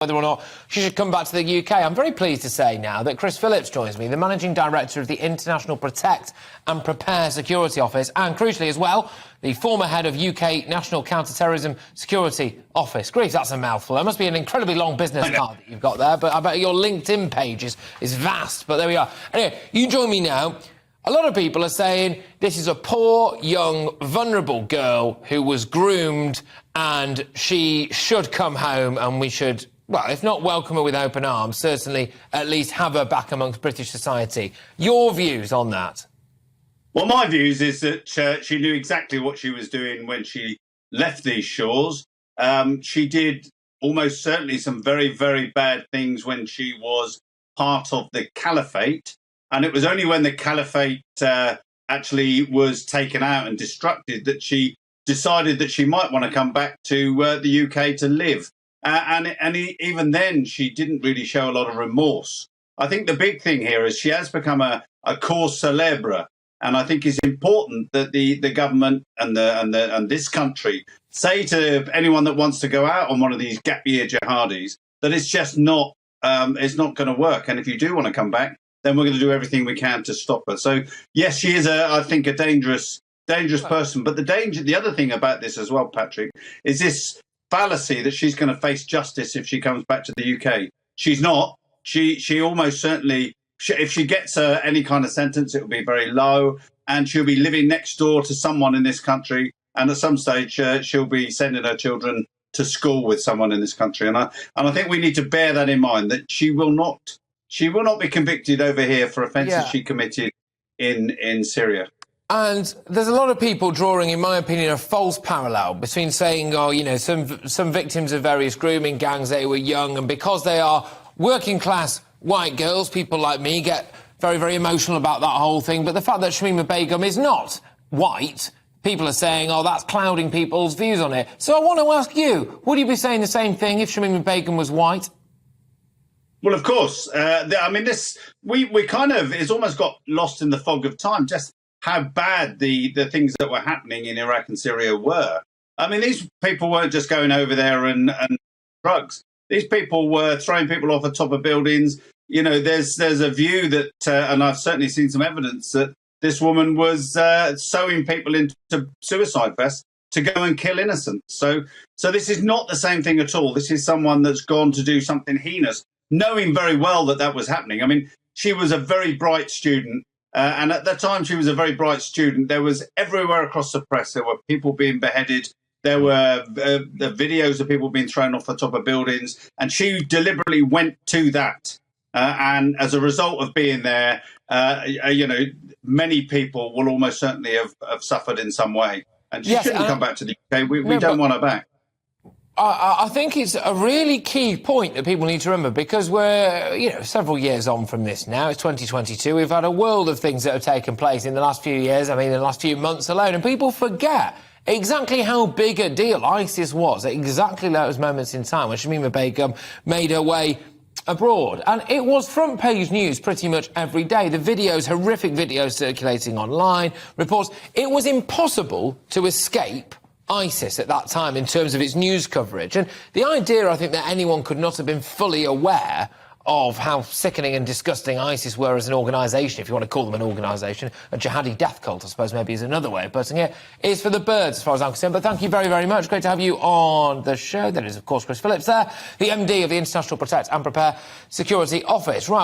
whether or not she should come back to the UK. I'm very pleased to say now that Chris Phillips joins me, the Managing Director of the International Protect and Prepare Security Office, and crucially as well, the former head of UK National Counter-Terrorism Security Office. Grief, that's a mouthful. That must be an incredibly long business card that you've got there, but I bet your LinkedIn page is vast, but there we are. Anyway, you join me now. A lot of people are saying this is a poor, young, vulnerable girl who was groomed and she should come home and we should, well, if not welcome her with open arms, certainly at least have her back amongst British society. Your views on that? Well, my views is that she knew exactly what she was doing when she left these shores. She did almost certainly some very, very bad things when she was part of the caliphate. And it was only when the caliphate actually was taken out and destructed that she decided that she might want to come back to the UK to live. Even then, she didn't really show a lot of remorse. I think the big thing here is she has become a cause célèbre. And I think it's important that the government and this country say to anyone that wants to go out on one of these gap year jihadis that it's just not it's not going to work. And if you do want to come back, then we're going to do everything we can to stop her. So yes, she is I think a dangerous person. But the other thing about this as well, Patrick, is this fallacy that she's going to face justice if she comes back to the UK. She's not. She almost certainly. If she gets any kind of sentence, it will be very low, and she'll be living next door to someone in this country, and at some stage she'll be sending her children to school with someone in this country. And I think we need to bear that in mind, that she will not be convicted over here for offences she committed in Syria. And there's a lot of people drawing, in my opinion, a false parallel between saying, oh, you know, some victims of various grooming gangs, they were young, and because they are working class white girls, people like me get very, very emotional about that whole thing. But the fact that Shamima Begum is not white, people are saying, oh, that's clouding people's views on it. So I want to ask you, would you be saying the same thing if Shamima Begum was white? Well, of course. I mean, we kind of, it's almost got lost in the fog of time, just how bad the things that were happening in Iraq and Syria were. I mean, these people weren't just going over there and drugs. These people were throwing people off the top of buildings. You know, there's a view that, and I've certainly seen some evidence that this woman was sewing people into suicide vests to go and kill innocents. So this is not the same thing at all. This is someone that's gone to do something heinous, knowing very well that was happening. I mean, she was a very bright student. And at the time she was a very bright student, there was everywhere across the press, there were people being beheaded. There were the videos of people being thrown off the top of buildings, and she deliberately went to that. And as a result of being there, you know, many people will almost certainly have suffered in some way. And she shouldn't come back to the UK. We don't want her back. I think it's a really key point that people need to remember, because we're, you know, several years on from this now. It's 2022. We've had a world of things that have taken place in the last few years, I mean, in the last few months alone, and people forget exactly how big a deal ISIS was at exactly those moments in time when Shamima Begum made her way abroad. And it was front page news pretty much every day. The videos, horrific videos circulating online, reports. It was impossible to escape ISIS at that time in terms of its news coverage. And the idea, I think, that anyone could not have been fully aware of how sickening and disgusting ISIS were as an organisation, if you want to call them an organisation, a jihadi death cult, I suppose, maybe is another way of putting it, is for the birds, as far as I'm concerned. But thank you very, very much. Great to have you on the show. That is, of course, Chris Phillips there, the MD of the International Protect and Prepare Security Office. Right.